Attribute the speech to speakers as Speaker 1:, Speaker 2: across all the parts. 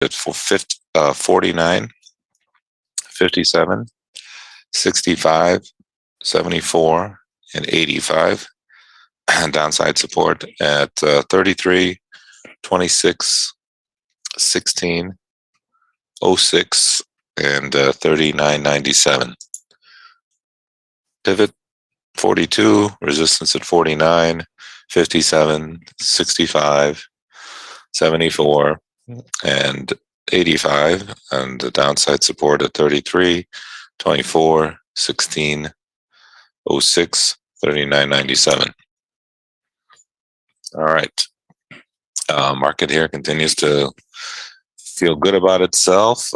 Speaker 1: at 49, 57, 65, 74, and 85. And downside support at 33, 26, 16, 06, and 39.97. Pivot 42, resistance at 49, 57, 65, 74, and 85, and the downside support at 33, 24, 16, 06, 39.97. All right. Market here continues to feel good about itself.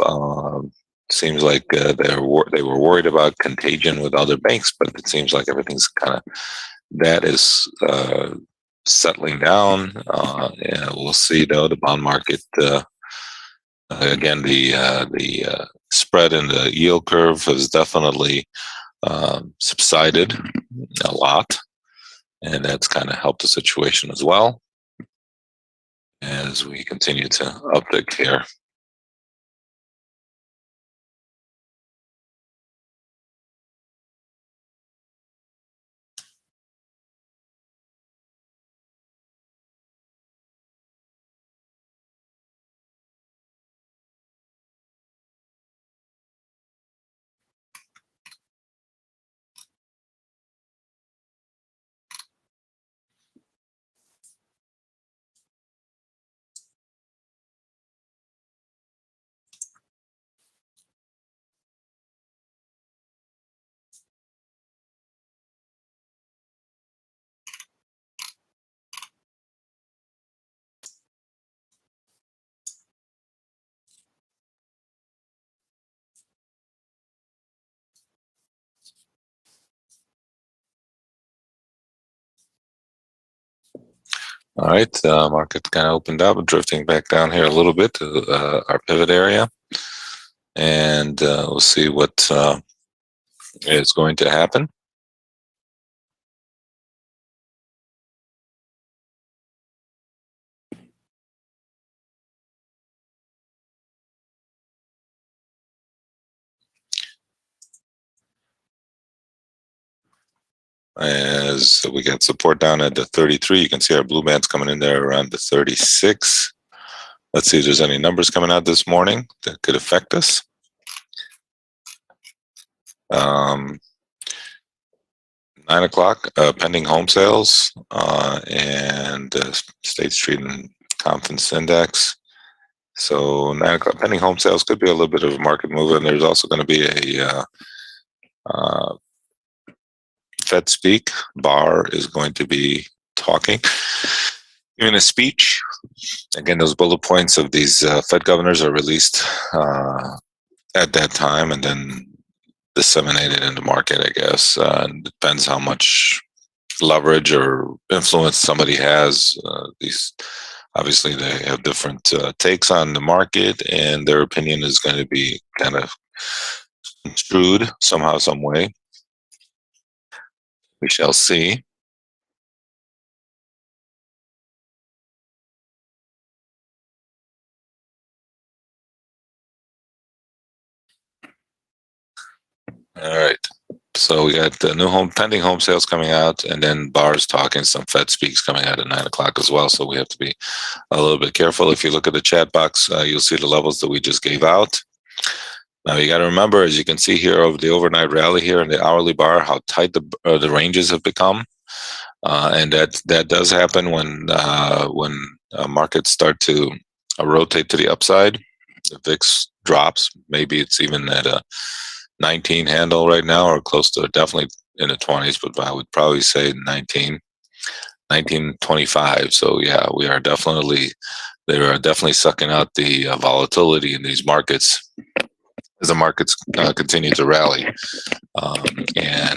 Speaker 1: Seems like they were worried about contagion with other banks, but it seems like everything's kind of that is settling down. Yeah, we'll see though. The bond market again, the spread in the yield curve has definitely subsided a lot, and that's kind of helped the situation as well as we continue to uptick here. All right, market kind of opened up, drifting back down here a little bit to our pivot area, and we'll see what is going to happen. As we got support down at the 33, you can see our blue bands coming in there around the 36. Let's see if there's any numbers coming out this morning that could affect us. 9 o'clock, pending home sales and State Street and Confidence Index. So 9 o'clock pending home sales could be a little bit of a market move, and there's also going to be a Fed speak. Barr is going to be talking, giving a speech. Again, those bullet points of these Fed governors are released at that time and then disseminated in the market, I guess. Depends how much leverage or influence somebody has. These obviously they have different takes on the market, and their opinion is going to be kind of construed somehow, some way. We shall see. All right. So we got the new pending home sales coming out, and then Barr's talking, some Fed speaks coming out at 9 o'clock as well. So we have to be a little bit careful. If you look at the chat box, you'll see the levels that we just gave out. Now you got to remember, as you can see here, over the overnight rally here in the hourly bar, how tight the ranges have become, and that does happen when markets start to rotate to the upside. The VIX drops. Maybe it's even at a 19 handle right now, or close to, definitely in the 20s, but I would probably say 1925. So yeah, they are definitely sucking out the volatility in these markets as the markets continue to rally, and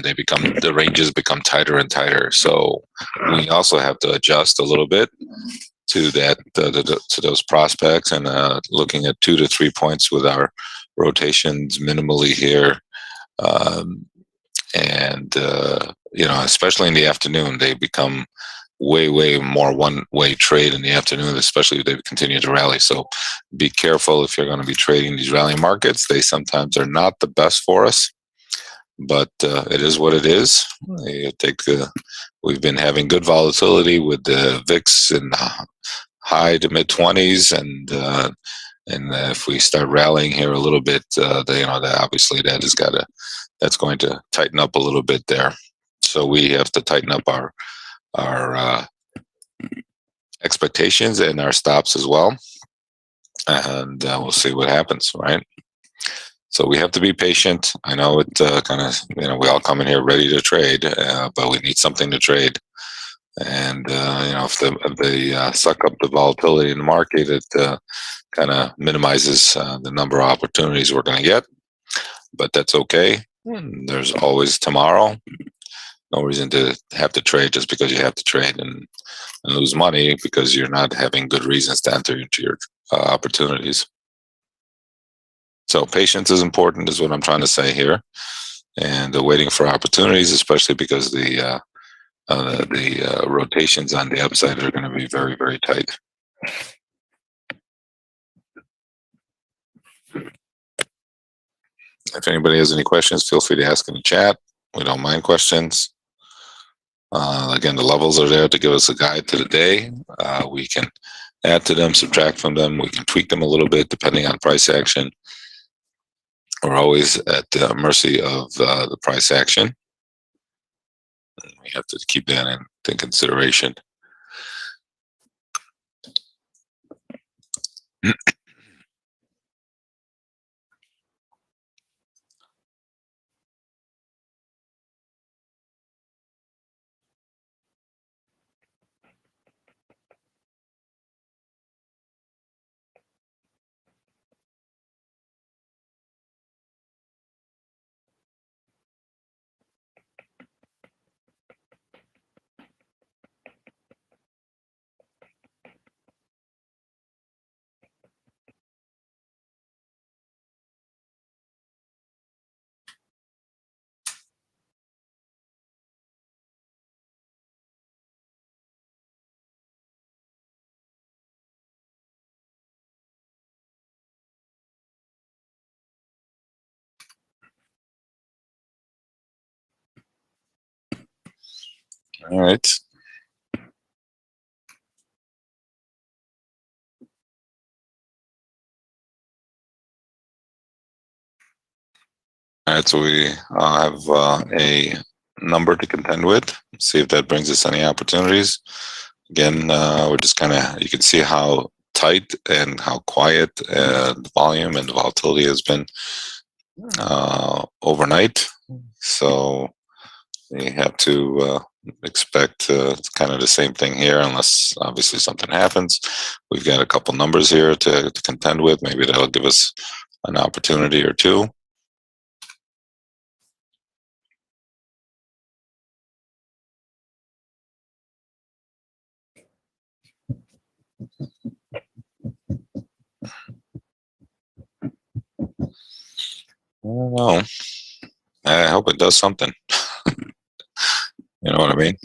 Speaker 1: the ranges become tighter and tighter. So we also have to adjust a little bit to that, to those prospects, and looking at 2 to 3 points with our rotations minimally here, and especially in the afternoon, they become way more one-way trade in the afternoon, especially if they continue to rally. So be careful if you're going to be trading these rally markets. They sometimes are not the best for us, but it is what it is. You take we've been having good volatility with the VIX in high to mid 20s, and if we start rallying here a little bit, that obviously that's going to tighten up a little bit there. So we have to tighten up our expectations and our stops as well, and we'll see what happens, right? So we have to be patient. I know it kind of, we all come in here ready to trade, but we need something to trade. And if they suck up the volatility in the market, it kind of minimizes the number of opportunities we're going to get. But that's okay. There's always tomorrow. No reason to have to trade just because you have to trade and lose money because you're not having good reasons to enter into your opportunities. So patience is important, is what I'm trying to say here, and waiting for opportunities, especially because the rotations on the upside are going to be very, very tight. If anybody has any questions, feel free to ask in the chat. We don't mind questions. Again, the levels are there to give us a guide to the day. We can add to them, subtract from them. We can tweak them a little bit depending on price action. We're always at the mercy of the price action. We have to keep that into consideration. All right. All right, so we have a number to contend with. See if that brings us any opportunities. Again, we're just kind of, you can see how tight and how quiet the volume and the volatility has been overnight. So we have to expect kind of the same thing here, unless obviously something happens. We've got a couple numbers here to contend with. Maybe that'll give us an opportunity or two. I don't know. I hope it does something. You know what I mean?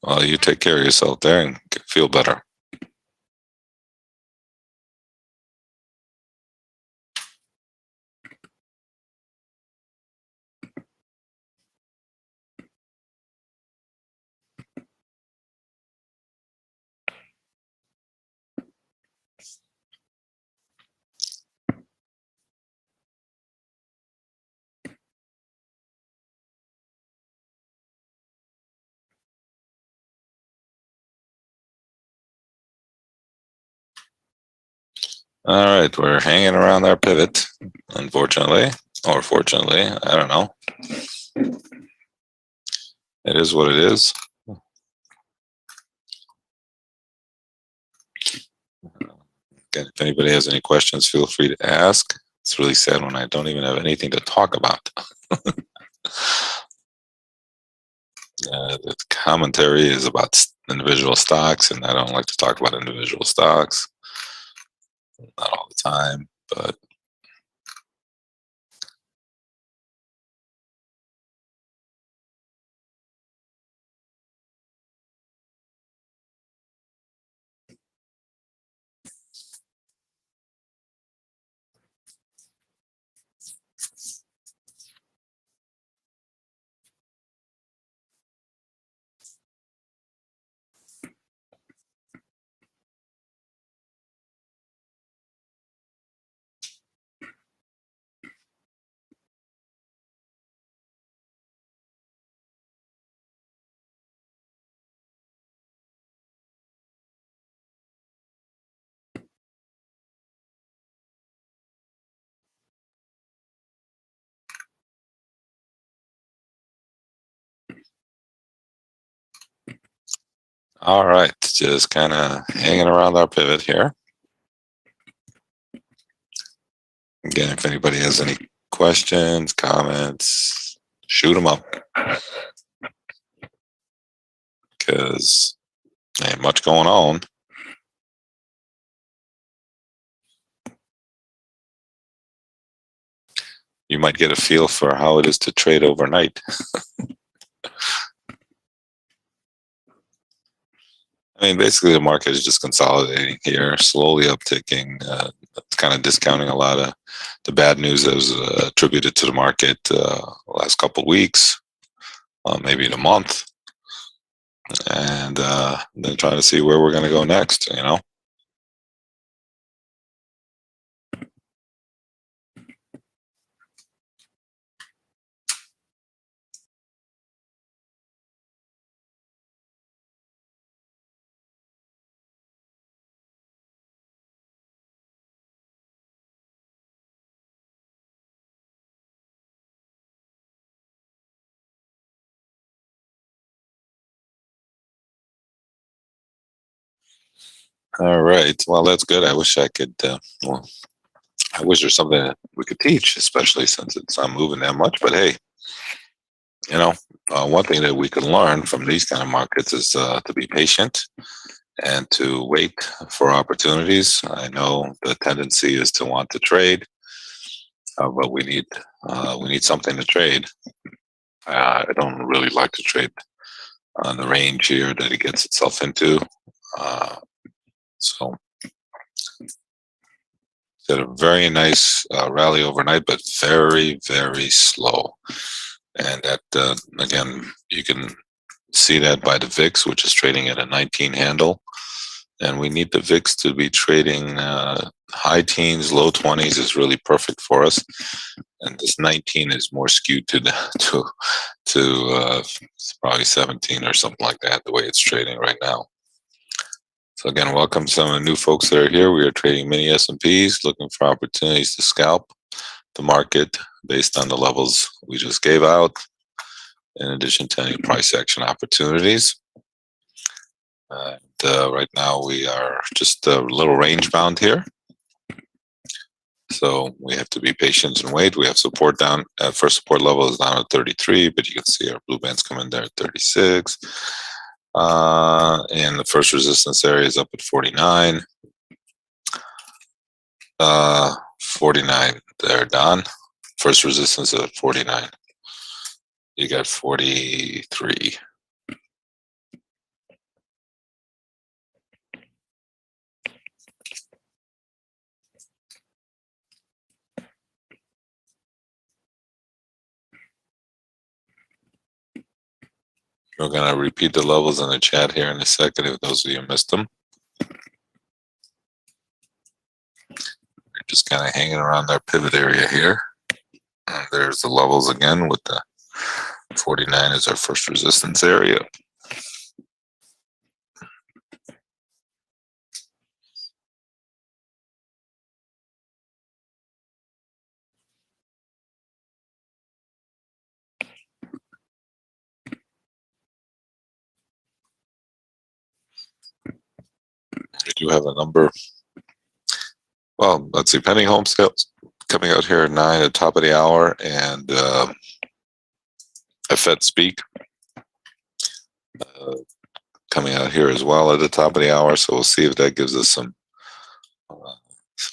Speaker 1: Well, you take care of yourself there and feel better. All right, we're hanging around our pivot, unfortunately, or fortunately, I don't know. It is what it is. Again, if anybody has any questions, feel free to ask. It's really sad when I don't even have anything to talk about. The commentary is about individual stocks, and I don't like to talk about individual stocks. Not all the time, but All right, just kind of hanging around our pivot here. Again, if anybody has any questions, comments, shoot them up because ain't much going on. You might get a feel for how it is to trade overnight. I mean, basically, the market is just consolidating here, slowly upticking, kind of discounting a lot of the bad news that was attributed to the market last couple of weeks, maybe in a month, and then trying to see where we're going to go next. All right. Well, that's good. I wish I could. Well, I wish there's something that we could teach, especially since it's not moving that much. But hey, you know, one thing that we can learn from these kind of markets is to be patient and to wait for opportunities. I know the tendency is to want to trade, but we need something to trade. I don't really like to trade on the range here that it gets itself into. Uh, so it's had a very nice rally overnight, but very, very slow. And that, again, you can see that by the VIX, which is trading at a 19 handle. And we need the VIX to be trading high teens, low 20s is really perfect for us. And this 19 is more skewed to probably 17 or something like that, the way it's trading right now. So again, welcome some of the new folks that are here. We are trading mini S&Ps, looking for opportunities to scalp the market based on the levels we just gave out, in addition to any price action opportunities. And right now we are just a little range bound here. So we have to be patient and wait. We have support down. First support level is down at 33, but you can see our blue bands come in there at 36. And the first resistance area is up at 49. 49 there, Don. First resistance at 49. You got 43. We're going to repeat the levels in the chat here in a second if those of you missed them. We're just kind of hanging around our pivot area here. And there's the levels again with the 49 is our first resistance area. We do have a number. Well, let's see, pending home sales coming out here at 9 at the top of the hour, and a Fed speak coming out here as well at the top of the hour. So we'll see if that gives us some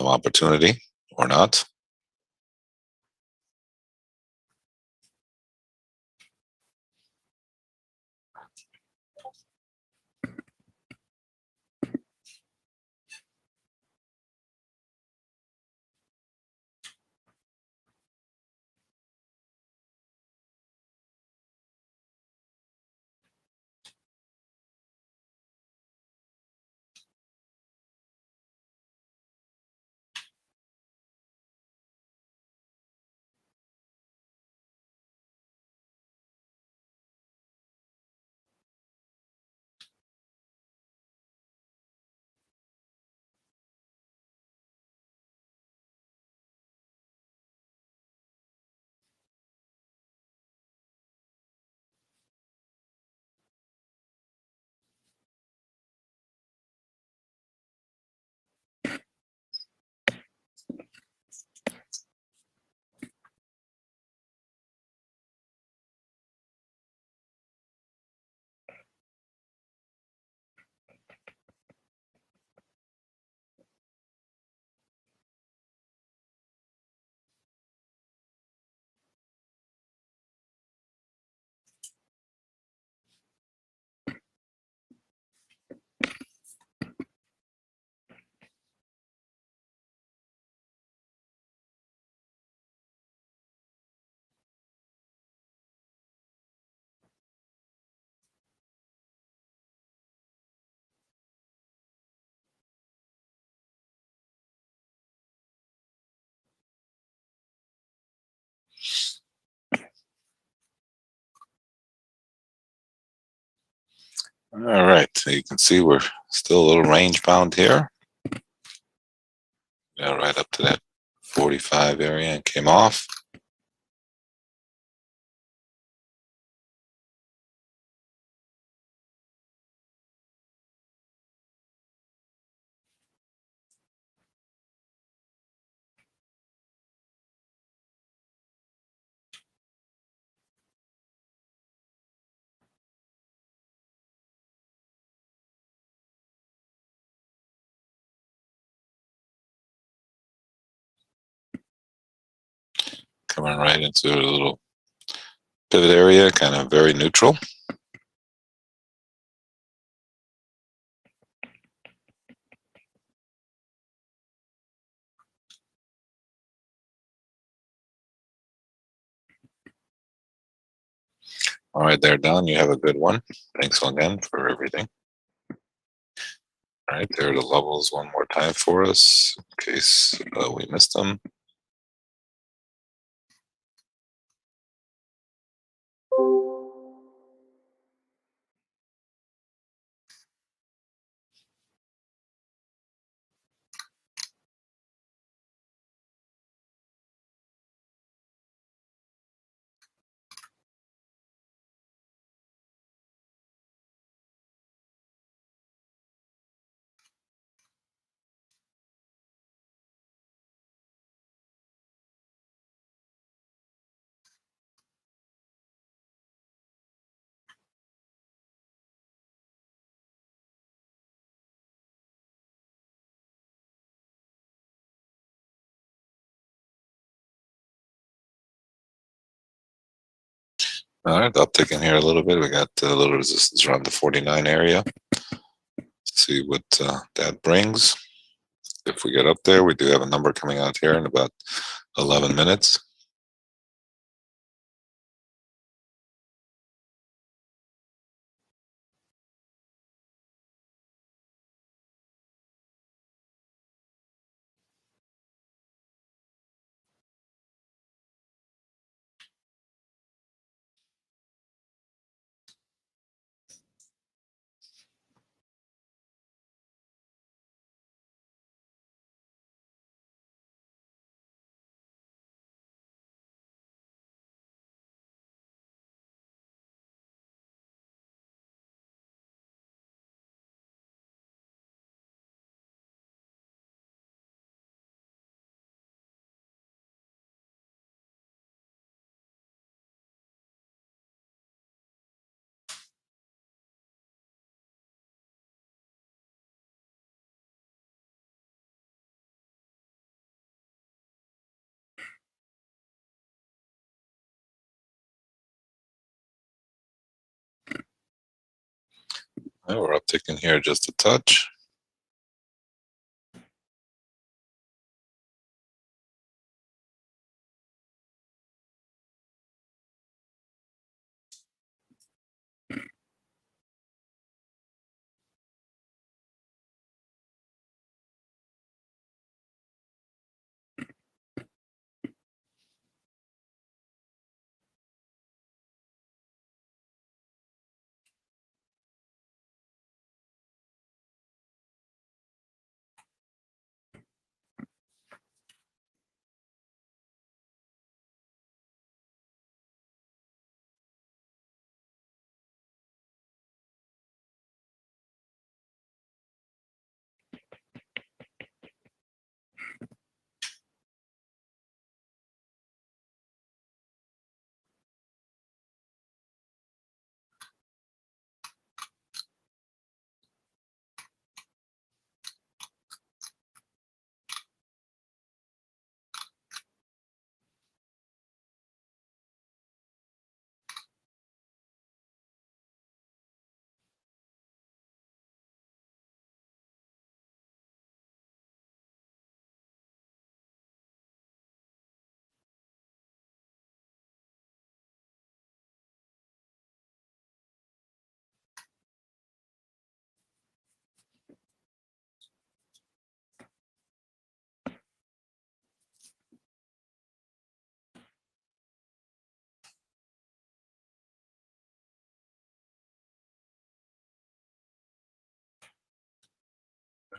Speaker 1: opportunity or not. All right, so you can see we're still a little range bound here. Got right up to that 45 area and came off. Coming right into a little pivot area, kind of very neutral. All right, there, Don. You have a good one. Thanks again for everything. All right, there are the levels one more time for us in case we missed them. All right, uptick in here a little bit. We got a little resistance around the 49 area. See what that brings. If we get up there, we do have a number coming out here in about 11 minutes. All right, we're upticking here just a touch.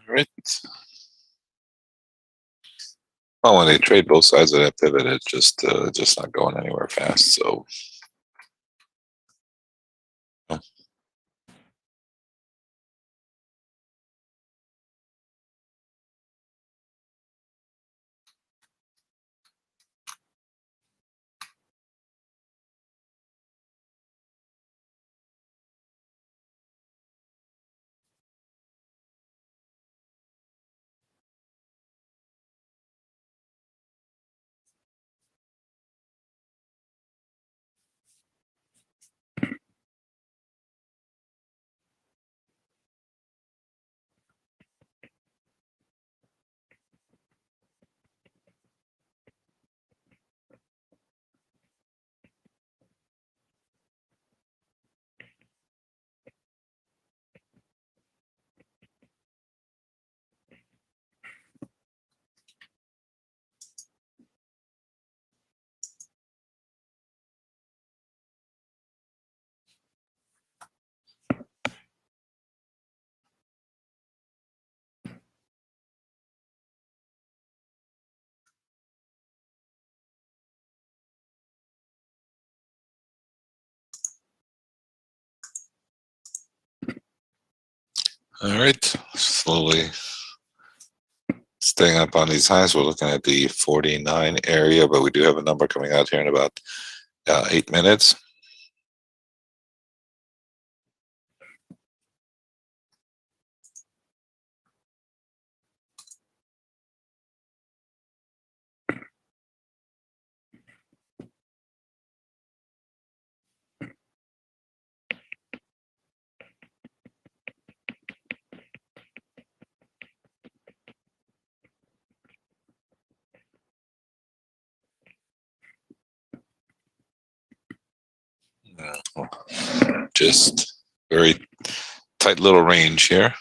Speaker 1: All right. Well, when they trade both sides of that pivot, it just not going anywhere fast. So, all right, slowly staying up on these highs. We're looking at the 49 area, but we do have a number coming out here in about 8 minutes. Just very tight little range here.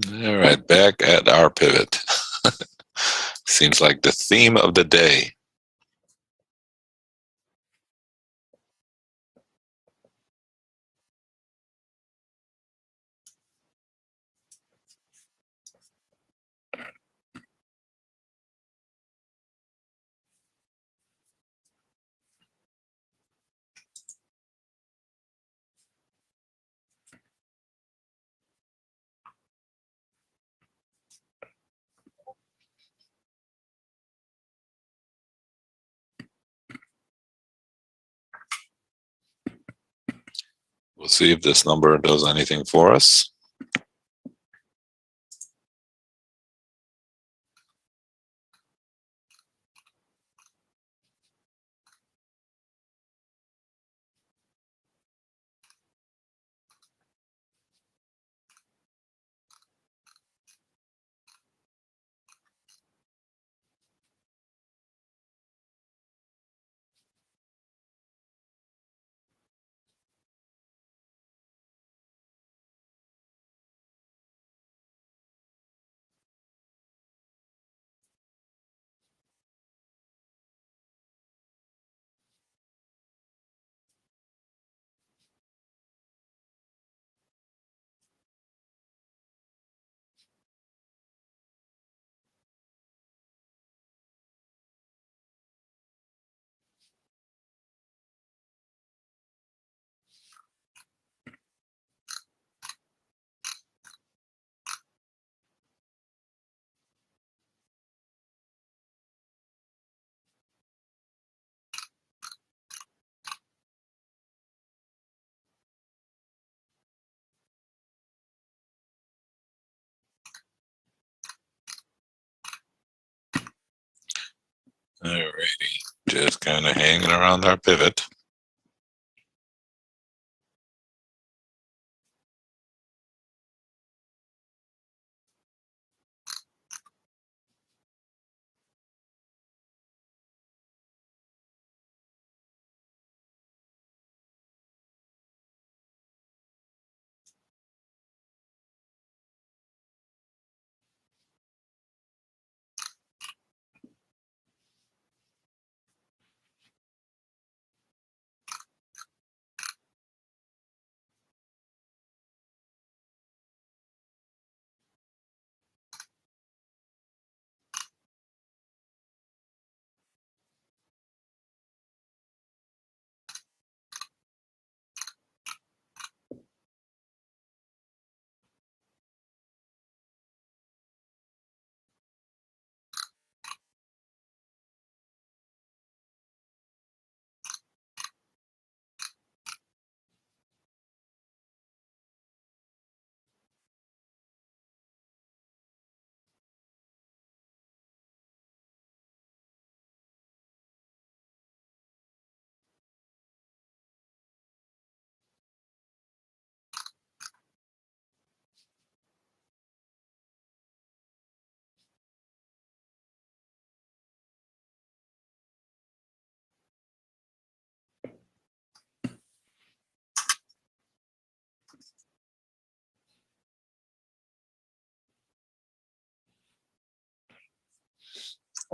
Speaker 1: All right, back at our pivot. Seems like the theme of the day. We'll see if this number does anything for us. Alrighty, just kind of hanging around our pivot.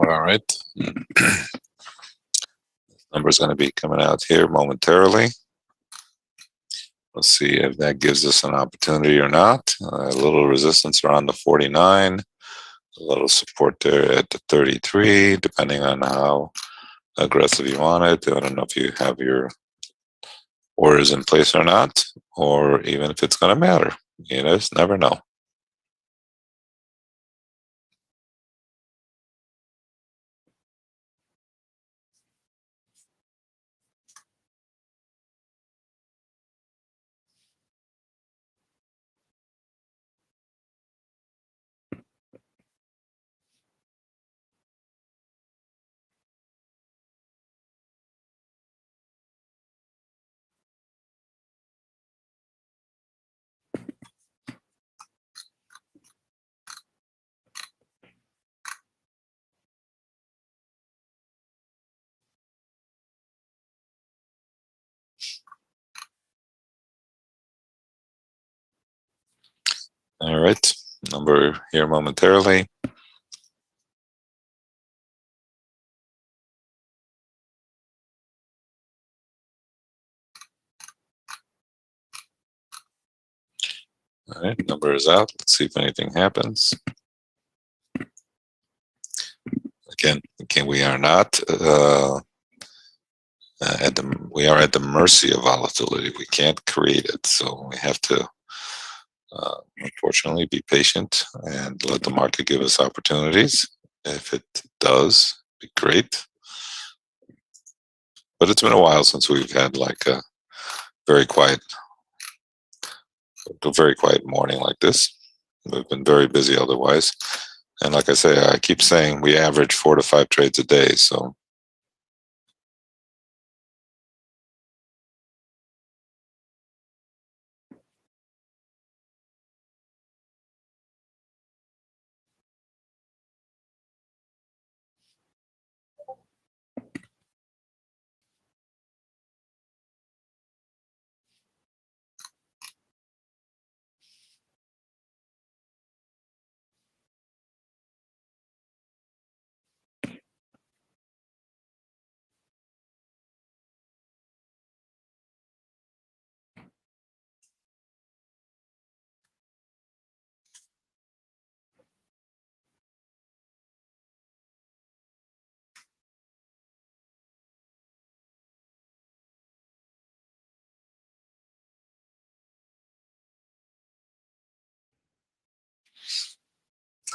Speaker 1: All right. Number's going to be coming out here momentarily. Let's see if that gives us an opportunity or not. A little resistance around the 49, a little support there at the 33, depending on how aggressive you want it. I don't know if you have your orders in place or not, or even if it's going to matter. You just never know. All right. Number here momentarily. All right. Number is out. Let's see if anything happens. Again, we are not we are at the mercy of volatility. We can't create it, so we have to unfortunately be patient and let the market give us opportunities. If it does, be great. But it's been a while since we've had like very quiet, a very quiet morning like this. We've been very busy otherwise. And like I say, I keep saying we average 4 to 5 trades a day. So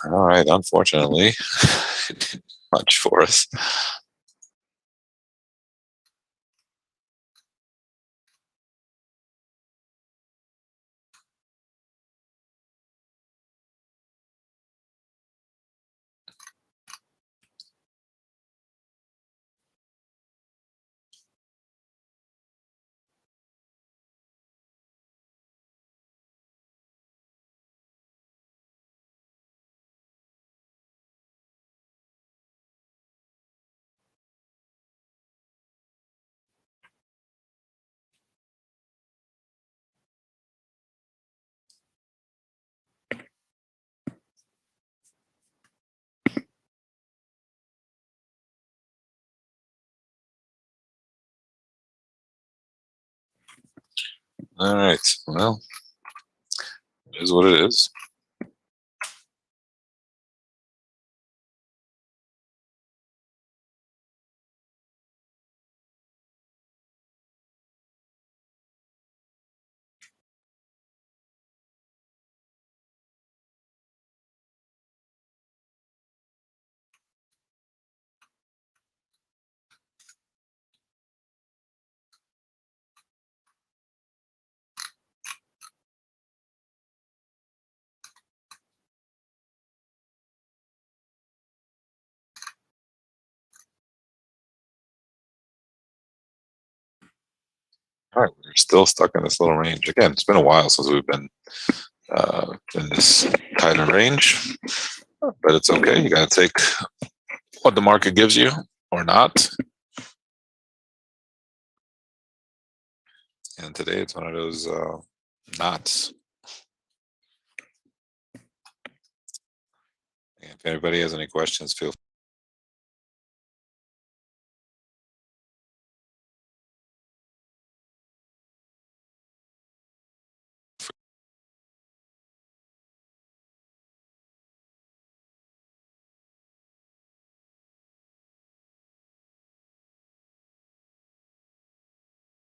Speaker 1: all right, unfortunately, it didn't much for us. All right. Well, it is what it is. All right, we're still stuck in this little range. Again, it's been a while since we've been in this tighter range, but it's okay. You got to take what the market gives you or not. And today it's one of those knots. And if anybody has any questions, feel